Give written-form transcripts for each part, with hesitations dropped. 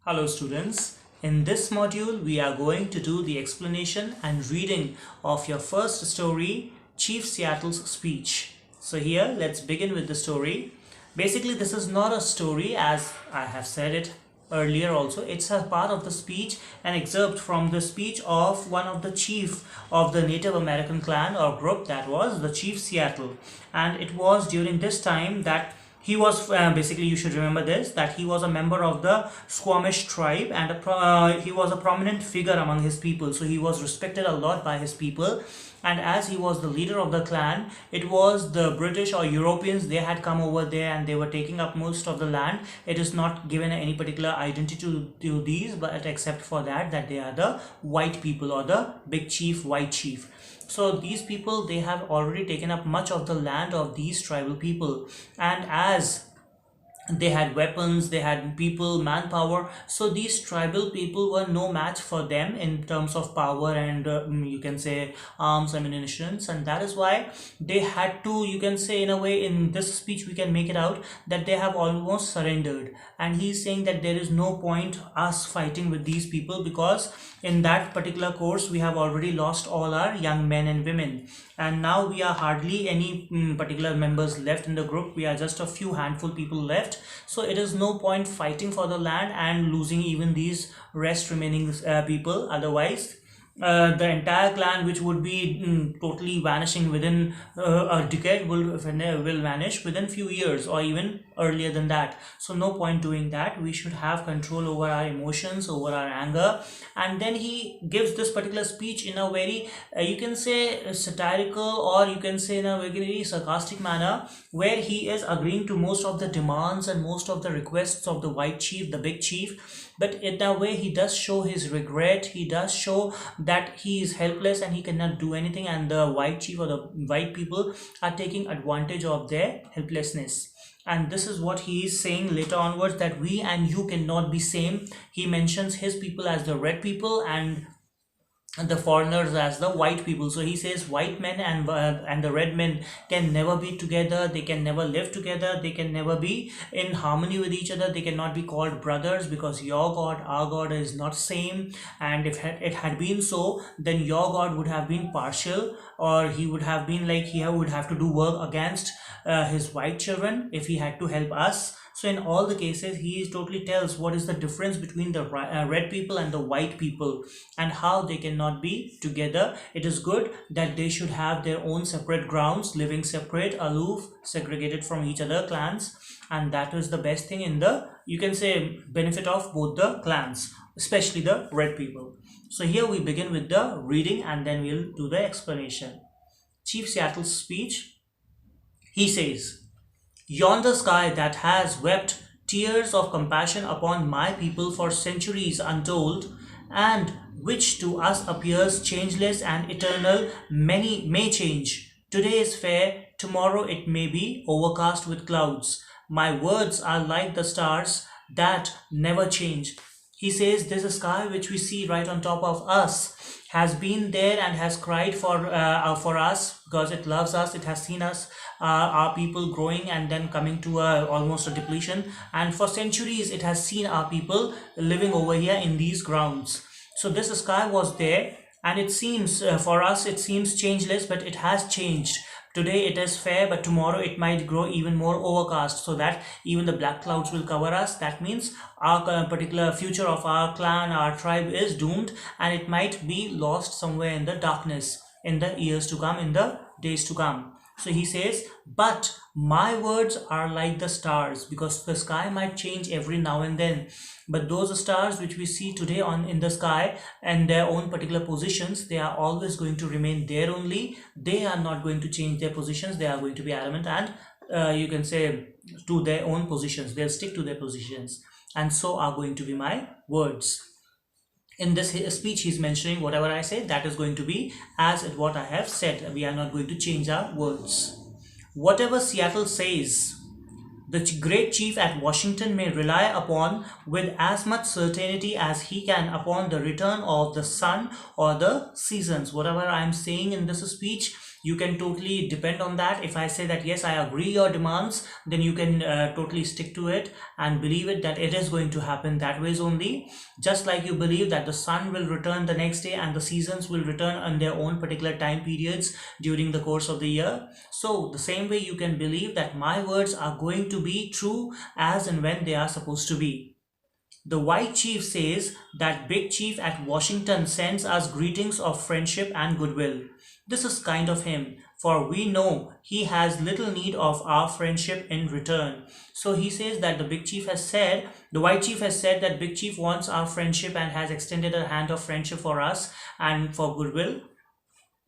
Hello students, in this module we are going to do the explanation and reading of your first story, Chief Seattle's speech. So here let's begin with the story. Basically this is not a story as I have said it earlier also. It's a part of the speech, an excerpt from the speech of one of the chief of the Native American clan or group, that was the Chief Seattle. And it was during this time that he was basically, you should remember this, that he was a member of the Squamish tribe, and he was a prominent figure among his people, so he was respected a lot by his people. And as he was the leader of the clan, it was the British or Europeans, they had come over there and they were taking up most of the land. It is not given any particular identity to these, but except for that they are the white people or the big chief, white chief. So these people, they have already taken up much of the land of these tribal people, and as they had weapons, they had people, manpower, so these tribal people were no match for them in terms of power and you can say arms, ammunition, and that is why they had to, you can say, in a way, in this speech we can make it out that they have almost surrendered. And he's saying that there is no point us fighting with these people, because in that particular course we have already lost all our young men and women, and now we are hardly any particular members left in the group. We are just a few handful people left, so it is no point fighting for the land and losing even these rest remaining people. Otherwise the entire clan, which would be totally vanishing within a decade, will vanish within few years or even earlier than that. So no point doing that. We should have control over our emotions, over our anger. And then he gives this particular speech in a very you can say satirical, or you can say in a very sarcastic manner, where he is agreeing to most of the demands and most of the requests of the white chief, the big chief. But in a way he does show his regret, he does show that he is helpless and he cannot do anything, and the white chief or the white people are taking advantage of their helplessness. And this is what he is saying later onwards, that we and you cannot be same. He mentions his people as the red people and the foreigners as the white people. So he says white men and the red men can never be together, they can never live together, they can never be in harmony with each other, they cannot be called brothers, because your god, our god is not same. And if it had been so, then your god would have been partial, or he would have been like, he would have to do work against his white children if he had to help us. So in all the cases he totally tells what is the difference between the red people and the white people, and how they cannot be together. It is good that they should have their own separate grounds, living separate, aloof, segregated from each other clans, and that is the best thing in the, you can say, benefit of both the clans, especially the red people. So here we begin with the reading and then we'll do the explanation. Chief Seattle's speech. He says, "Yonder sky that has wept tears of compassion upon my people for centuries untold, and which to us appears changeless and eternal, many may change. Today is fair, tomorrow it may be overcast with clouds. My words are like the stars that never change." He says this sky which we see right on top of us has been there and has cried for us, because it loves us. It has seen us, our people, growing and then coming to almost a depletion, and for centuries it has seen our people living over here in these grounds. So this sky was there, and it seems for us it seems changeless, but it has changed. Today it is fair, but tomorrow it might grow even more overcast, so that even the black clouds will cover us. That means our particular future of our clan, our tribe is doomed, and it might be lost somewhere in the darkness in the years to come, in the days to come. So he says, but my words are like the stars, because the sky might change every now and then, but those stars which we see today in the sky and their own particular positions, they are always going to remain there only. They are not going to change their positions. They are going to be adamant and you can say to their own positions. They'll stick to their positions, and so are going to be my words. In this speech he's mentioning whatever I say, that is going to be as what I have said. We are not going to change our words. Whatever Seattle says, the great chief at Washington may rely upon with as much certainty as he can upon the return of the sun or the seasons. Whatever I am saying in this speech, You can totally depend on that. If I say that yes, I agree your demands, then you can totally stick to it and believe it that it is going to happen that ways only. Just like you believe that the sun will return the next day and the seasons will return on their own particular time periods during the course of the year, so the same way you can believe that my words are going to be true as and when they are supposed to be. The White Chief says that Big Chief at Washington sends us greetings of friendship and goodwill. This is kind of him, for we know he has little need of our friendship in return. So he says that the White Chief has said that Big Chief wants our friendship and has extended a hand of friendship for us and for goodwill.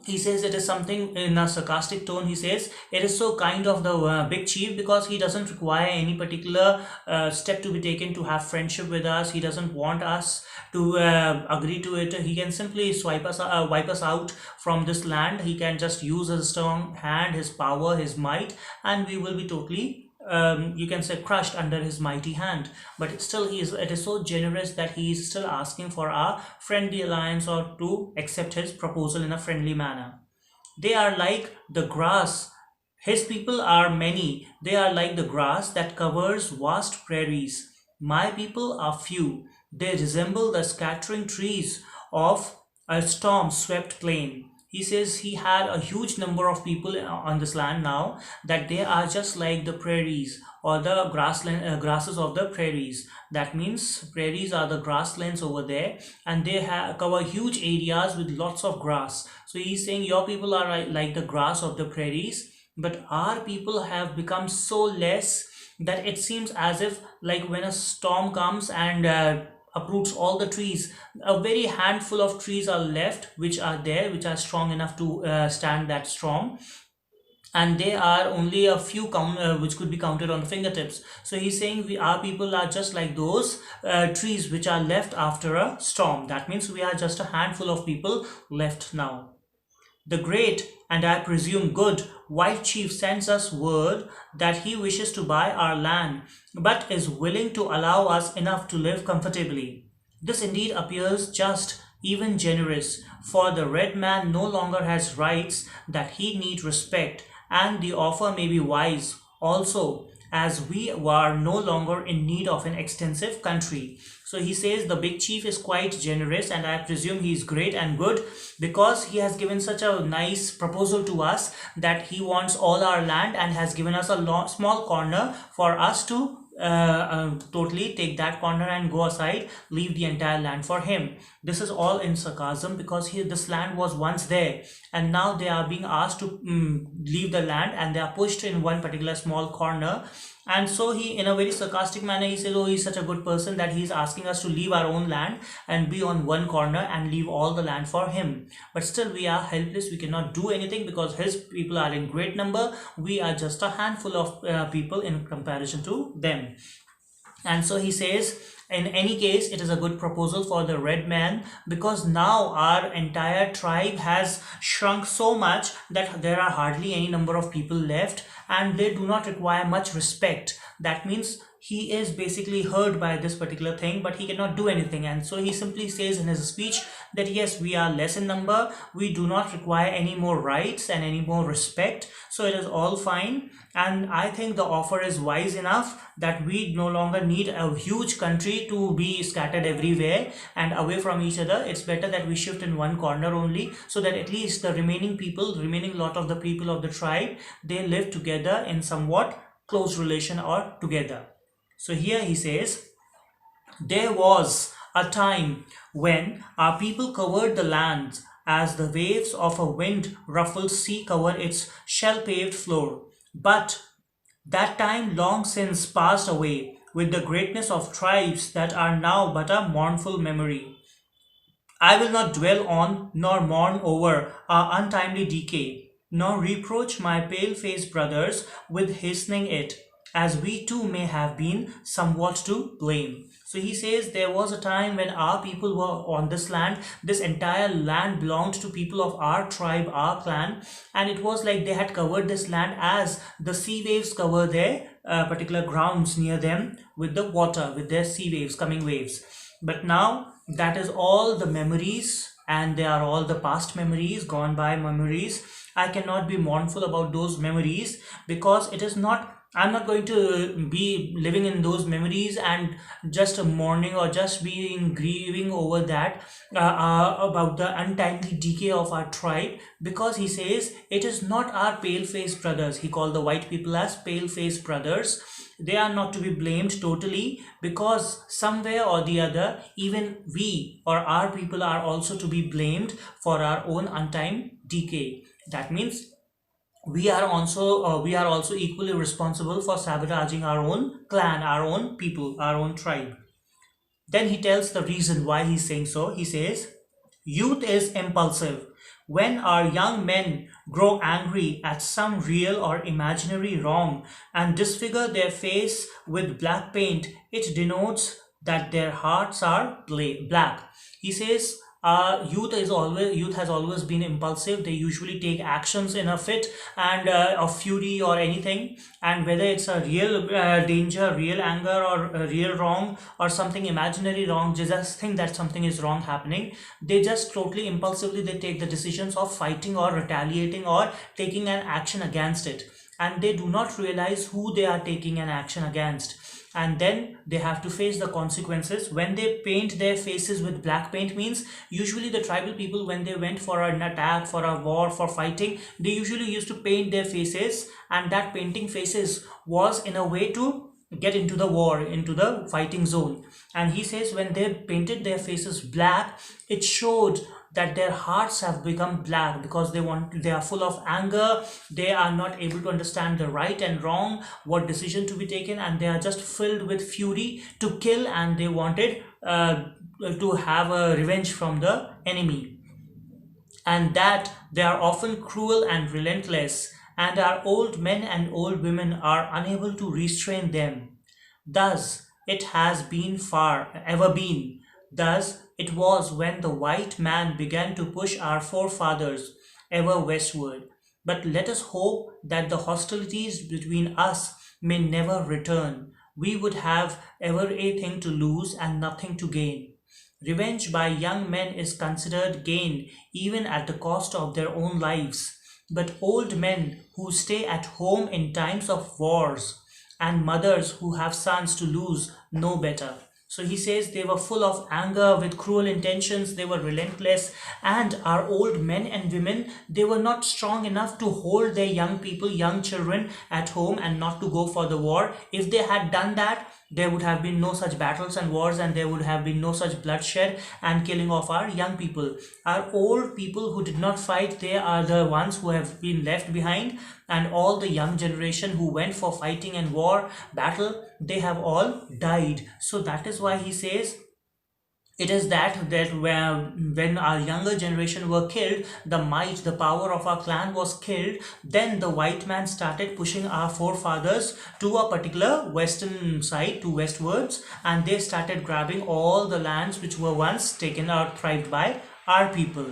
He says it is something in a sarcastic tone. He says it is so kind of the Big Chief because he doesn't require any particular step to be taken to have friendship with us. He doesn't want us to agree to it. He can simply wipe us out from this land. He can just use his strong hand, his power, his might, and we will be totally you can say crushed under his mighty hand. But still it is so generous that he is still asking for our friendly alliance or to accept his proposal in a friendly manner. They are like the grass. His people are many. They are like the grass that covers vast prairies. My people are few. They resemble the scattering trees of a storm swept plain. He says he had a huge number of people on this land now, that they are just like the prairies or the grasses of the prairies. That means prairies are the grasslands over there, and they cover huge areas with lots of grass. So he's saying your people are like the grass of the prairies, but our people have become so less that it seems as if, like when a storm comes and uproots all the trees, a very handful of trees are left which are strong enough to stand that storm, and they are only a few which could be counted on the fingertips. So he's saying our people are just like those trees which are left after a storm. That means we are just a handful of people left now. The great, and I presume good, White Chief sends us word that he wishes to buy our land, but is willing to allow us enough to live comfortably. This indeed appears just, even generous, for the red man no longer has rights that he need respect, and the offer may be wise also, as we are no longer in need of an extensive country. So he says the Big Chief is quite generous, and I presume he is great and good because he has given such a nice proposal to us that he wants all our land and has given us a small corner for us to totally take that corner and go aside, leave the entire land for him. This is all in sarcasm because this land was once there, and now they are being asked to leave the land, and they are pushed in one particular small corner. And so he, in a very sarcastic manner, he says, oh, he's such a good person that he's asking us to leave our own land and be on one corner and leave all the land for him. But still we are helpless. We cannot do anything because his people are in great number. We are just a handful of people in comparison to them. And so he says, in any case, it is a good proposal for the red man, because now our entire tribe has shrunk so much that there are hardly any number of people left, and they do not require much respect. That means he is basically hurt by this particular thing, but he cannot do anything. And so he simply says in his speech that yes, we are less in number, we do not require any more rights and any more respect, so it is all fine. And I think the offer is wise enough that we no longer need a huge country to be scattered everywhere and away from each other. It's better that we shift in one corner only, so that at least the remaining lot of the people of the tribe, they live together in somewhat close relation or together. So here he says, there was a time when our people covered the land as the waves of a wind-ruffled sea cover its shell-paved floor. But that time long since passed away with the greatness of tribes that are now but a mournful memory. I will not dwell on nor mourn over our untimely decay, nor reproach my pale-faced brothers with hastening it, as we too may have been somewhat to blame. So he says there was a time when our people were on this land. This entire land belonged to people of our tribe, our clan, and it was like they had covered this land as the sea waves cover their particular grounds near them with the water, with their sea waves, coming waves. But now that is all the memories and they are all the past memories, gone by memories. I cannot be mournful about those memories, because it is not, I'm not going to be living in those memories and just mourning or just being grieving over that, about the untimely decay of our tribe. Because he says it is not our pale-faced brothers. He called the white people as pale-faced brothers. They are not to be blamed totally, because somewhere or the other, even we or our people are also to be blamed for our own untimely decay. That means we are also equally responsible for sabotaging our own clan, our own people, our own tribe. Then he tells the reason why he's saying so. He says, youth is impulsive. When our young men grow angry at some real or imaginary wrong and disfigure their face with black paint, it denotes that their hearts are black. He says, youth has always been impulsive. They usually take actions in a fit and of fury or anything, and whether it's a real danger, real anger, or a real wrong, or something imaginary wrong, they just think that something is wrong happening, they just totally impulsively they take the decisions of fighting or retaliating or taking an action against it, and they do not realize who they are taking an action against, and then they have to face the consequences. When they paint their faces with black paint means, usually the tribal people, when they went for an attack, for a war, for fighting, they usually used to paint their faces, and that painting faces was in a way to get into the war, into the fighting zone. And he says when they painted their faces black, it showed that their hearts have become black, because they are full of anger. They are not able to understand the right and wrong, what decision to be taken, and they are just filled with fury to kill, and they wanted to have a revenge from the enemy, and that they are often cruel and relentless, and our old men and old women are unable to restrain them. Thus it has been ever been. Thus it was when the white man began to push our forefathers ever westward. But let us hope that the hostilities between us may never return. We would have everything to lose and nothing to gain. Revenge by young men is considered gain even at the cost of their own lives. But old men who stay at home in times of wars, and mothers who have sons to lose, know better. So he says they were full of anger with cruel intentions, they were relentless, and our old men and women, they were not strong enough to hold their young people, young children at home and not to go for the war. If they had done that, there would have been no such battles and wars, and there would have been no such bloodshed and killing of our young people. Our old people who did not fight, they are the ones who have been left behind, and all the young generation who went for fighting and war, battle, they have all died. So that is why he says it is that when our younger generation were killed, the might, the power of our clan was killed, then the white man started pushing our forefathers to a particular western side, to westwards, and they started grabbing all the lands which were once taken or thrived by our people.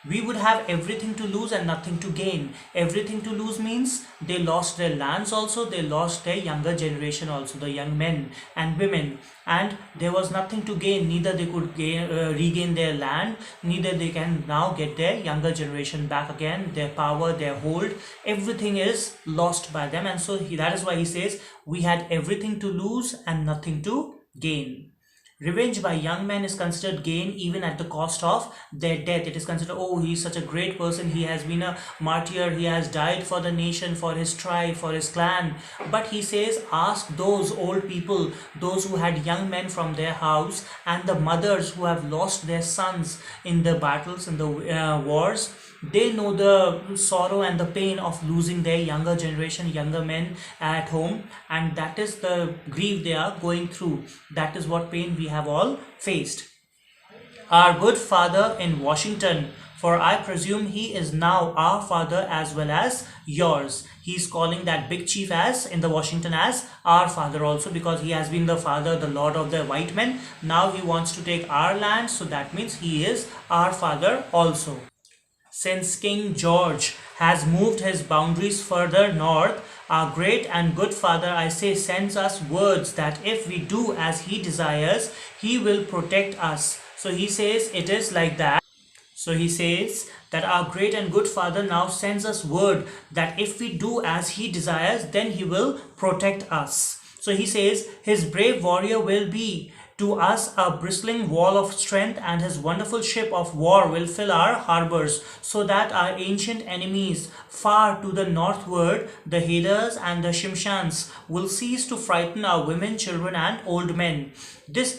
We would have everything to lose and nothing to gain. Everything to lose means they lost their lands also, they lost their younger generation also, the young men and women, and there was nothing to gain. Neither they could regain their land, neither they can now get their younger generation back again, their power, their hold, everything is lost by them. And so that is why he says we had everything to lose and nothing to gain. Revenge by young men is considered gain even at the cost of their death. It is considered, oh, he is such a great person, he has been a martyr, he has died for the nation, for his tribe, for his clan. But he says, ask those old people, those who had young men from their house, and the mothers who have lost their sons in the battles, in the wars. They know the sorrow and the pain of losing their younger generation, younger men at home, and that is the grief they are going through. That is what pain we have all faced. Our good father in Washington, for I presume he is now our father as well as yours. He's calling that big chief as in the Washington as our father also, because he has been the father, the lord of the white men. Now he wants to take our land, so that means he is our father also. Since King George has moved his boundaries further north, our great and good father, I say, sends us words that if we do as he desires, he will protect us. So he says it is like that. So he says that our great and good Father now sends us word that if we do as he desires, then he will protect us. So he says his brave warrior will be to us a bristling wall of strength, and his wonderful ship of war will fill our harbors, so that our ancient enemies far to the northward, the Heders and the Shimshans, will cease to frighten our women, children, and old men. This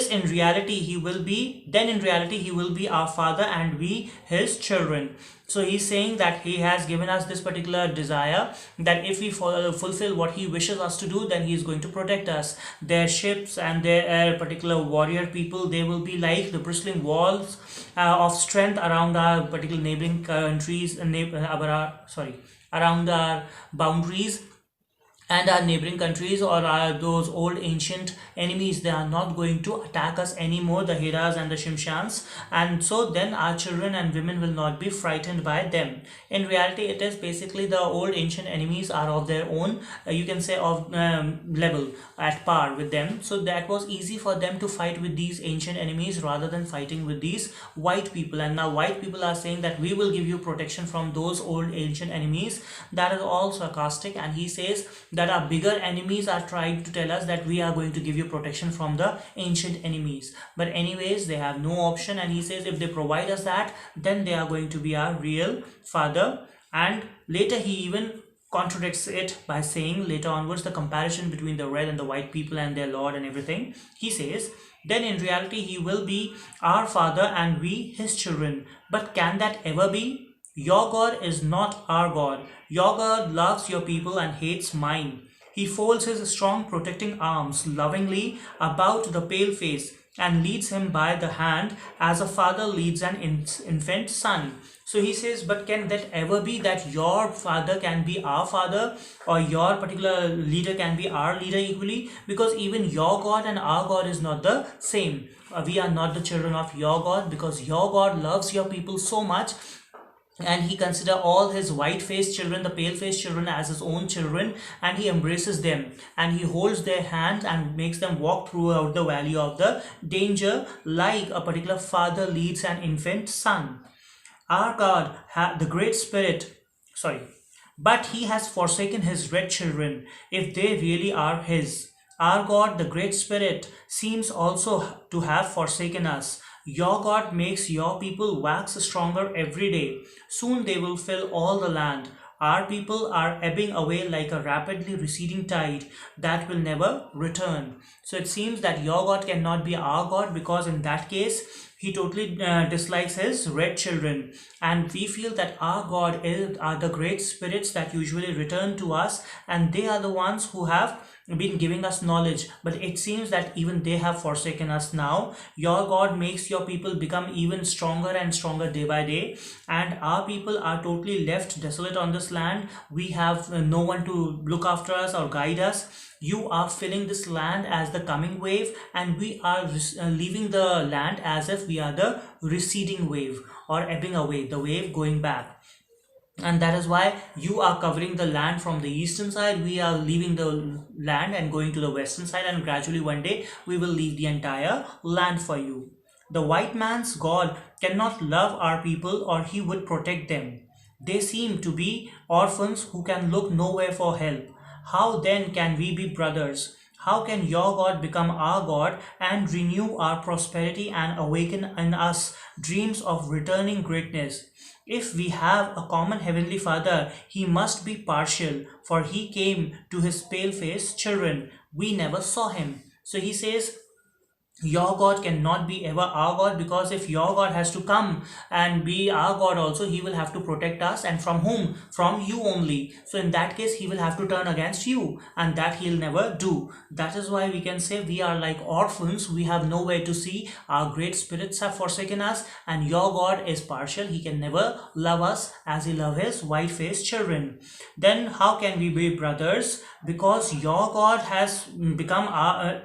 in reality he will be, then in reality he will be our father and we his children. So he's saying that he has given us this particular desire, that if we fulfill what he wishes us to do, then he is going to protect us. Their ships and their particular warrior people, they will be like the bristling walls of strength around our particular neighboring countries, around our boundaries, and our neighboring countries, or those old ancient enemies. They are not going to attack us anymore, the Hiras and the Shimshans, and so then our children and women will not be frightened by them. In reality, it is basically the old ancient enemies are of their own, you can say of level, at par with them. So that was easy for them to fight with these ancient enemies rather than fighting with these white people. And now white people are saying that we will give you protection from those old ancient enemies. That is all sarcastic, and he says that our bigger enemies are trying to tell us that we are going to give you protection from the ancient enemies, but anyways they have no option. And he says if they provide us that, then they are going to be our real father. And later he even contradicts it by saying, later onwards, the comparison between the red and the white people and their lord and everything. He says then in reality he will be our father and we his children. But can that ever be? Your God is not our God. Your God loves your people and hates mine. He folds his strong protecting arms lovingly about the pale face and leads him by the hand as a father leads an infant son. So he says, but can that ever be that your father can be our father, or your particular leader can be our leader equally? Because even your God and our God is not the same. We are not the children of your God, because your God loves your people so much, and he consider all his white-faced children, the pale-faced children, as his own children, and he embraces them and he holds their hands and makes them walk throughout the valley of the danger like a particular father leads an infant son. Our God, the great spirit, but he has forsaken his red children, if they really are his. Our God, the great spirit, seems also to have forsaken us. Your God makes your people wax stronger every day. Soon they will fill all the land. Our people are ebbing away like a rapidly receding tide that will never return. So it seems that your God cannot be our God, because in that case he totally dislikes his red children, and we feel that our God are the great spirits that usually return to us, and they are the ones who have been giving us knowledge. But it seems that even they have forsaken us now. Your God makes your people become even stronger and stronger day by day, and our people are totally left desolate on this land. We have no one to look after us or guide us. You are filling this land as the coming wave, and we are leaving the land as if we are the receding wave, or ebbing away, the wave going back. And that is why you are covering the land from the eastern side. We are leaving the land and going to the western side, and gradually one day we will leave the entire land for you. The white man's God cannot love our people, or he would protect them. They seem to be orphans who can look nowhere for help. How then can we be brothers? How can your God become our God and renew our prosperity and awaken in us dreams of returning greatness? If we have a common heavenly Father, he must be partial, for he came to his pale-faced children. We never saw him. So he says, your God cannot be ever our God, because if your God has to come and be our God also, he will have to protect us. And from whom? From you only. So in that case he will have to turn against you, and that he'll never do. That is why we can say we are like orphans. We have nowhere to see. Our great spirits have forsaken us, and your God is partial. He can never love us as he loves his white-faced children. Then how can we be brothers? Because your God has become our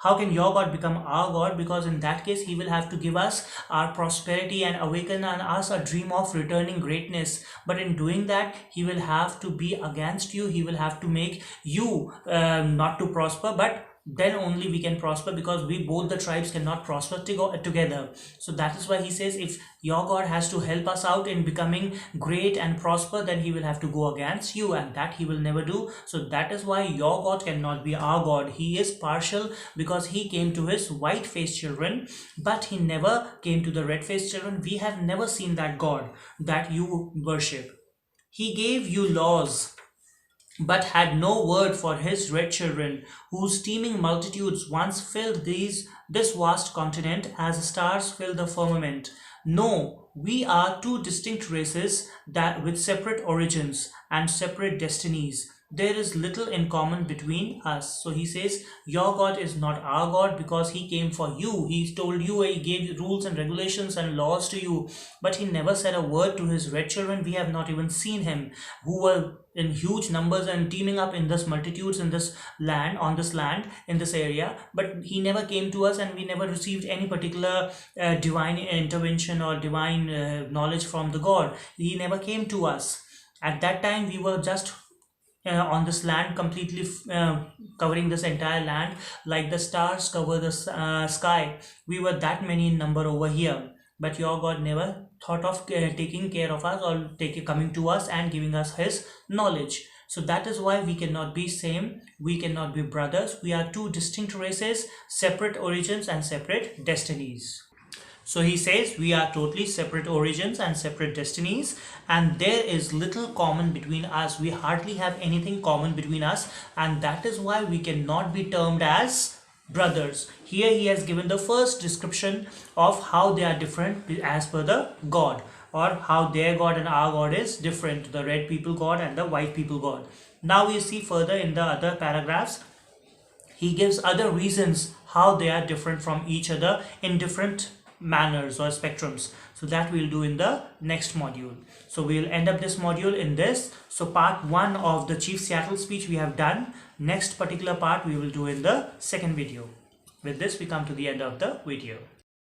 how can your God become our God? Because in that case he will have to give us our prosperity and awaken in us a dream of returning greatness. But in doing that, he will have to be against you. He will have to make you not to prosper but then only we can prosper, because we both the tribes cannot prosper together. So that is why he says, if your God has to help us out in becoming great and prosper, then he will have to go against you, and that he will never do. So that is why your God cannot be our God. He is partial because he came to his white-faced children, but he never came to the red-faced children. We have never seen that God that you worship. He gave you laws, but had no word for his red children, whose teeming multitudes once filled this vast continent as stars fill the firmament. No, we are two distinct races that with separate origins and separate destinies. There is little in common between us. So he says, your God is not our God, because he came for you. He told you, he gave you rules and regulations and laws to you, but he never said a word to his red children. We have not even seen him, who were in huge numbers and teaming up in this multitudes in this land, on this land, in this area, but he never came to us, and we never received any particular divine intervention or divine knowledge from the God. He never came to us. At that time we were just on this land, completely covering this entire land like the stars cover the sky. We were that many in number over here, but your God never thought of taking care of us, or coming to us and giving us his knowledge. So that is why we cannot be same, we cannot be brothers. We are two distinct races, separate origins and separate destinies. So he says we are totally separate origins and separate destinies, and there is little common between us. We hardly have anything common between us, and that is why we cannot be termed as brothers. Here he has given the first description of how they are different as per the God, or how their God and our God is different, the red people God and the white people God. Now we see further in the other paragraphs, he gives other reasons how they are different from each other in different manners or spectrums. So that we'll do in the next module. So we'll end up this module in this. So part 1 of the Chief Seattle speech we have done. Next particular part we will do in the second video. With this we come to the end of the video.